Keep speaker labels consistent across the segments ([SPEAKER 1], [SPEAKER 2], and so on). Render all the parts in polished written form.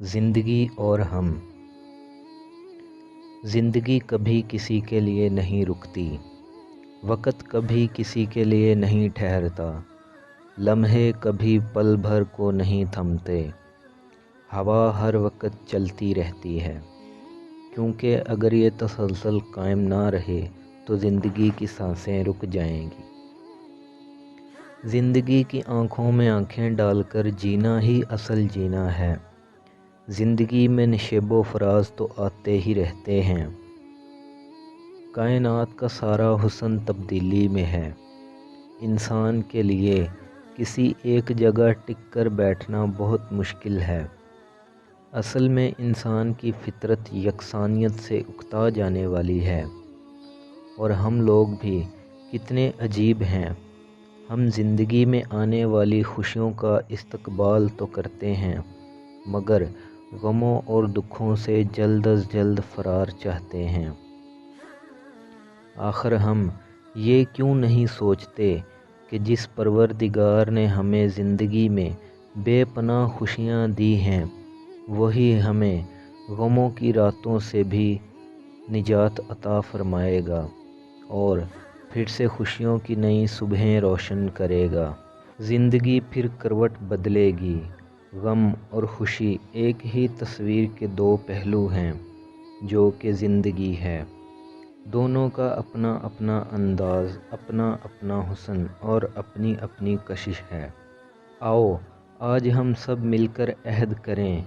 [SPEAKER 1] زندگی اور ہم۔ زندگی کبھی کسی کے لیے نہیں رکتی، وقت کبھی کسی کے لیے نہیں ٹھہرتا، لمحے کبھی پل بھر کو نہیں تھمتے، ہوا ہر وقت چلتی رہتی ہے، کیونکہ اگر یہ تسلسل قائم نہ رہے تو زندگی کی سانسیں رک جائیں گی۔ زندگی کی آنکھوں میں آنکھیں ڈال کر جینا ہی اصل جینا ہے۔ زندگی میں نشیب و فراز تو آتے ہی رہتے ہیں۔ کائنات کا سارا حسن تبدیلی میں ہے۔ انسان کے لیے کسی ایک جگہ ٹک کر بیٹھنا بہت مشکل ہے۔ اصل میں انسان کی فطرت یکسانیت سے اکتا جانے والی ہے، اور ہم لوگ بھی کتنے عجیب ہیں۔ ہم زندگی میں آنے والی خوشیوں کا استقبال تو کرتے ہیں، مگر غموں اور دکھوں سے جلد از جلد فرار چاہتے ہیں۔ آخر ہم یہ کیوں نہیں سوچتے کہ جس پروردگار نے ہمیں زندگی میں بے پناہ خوشیاں دی ہیں، وہی ہمیں غموں کی راتوں سے بھی نجات عطا فرمائے گا اور پھر سے خوشیوں کی نئی صبحیں روشن کرے گا۔ زندگی پھر کروٹ بدلے گی۔ غم اور خوشی ایک ہی تصویر کے دو پہلو ہیں جو کہ زندگی ہے۔ دونوں کا اپنا اپنا انداز، اپنا اپنا حسن اور اپنی اپنی کشش ہے۔ آؤ آج ہم سب مل کر عہد کریں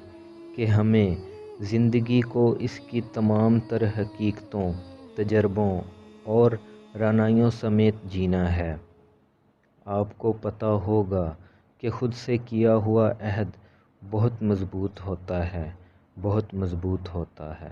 [SPEAKER 1] کہ ہمیں زندگی کو اس کی تمام تر حقیقتوں، تجربوں اور رعنائیوں سمیت جینا ہے۔ آپ کو پتہ ہوگا کہ خود سے کیا ہوا عہد بہت مضبوط ہوتا ہے، بہت مضبوط ہوتا ہے۔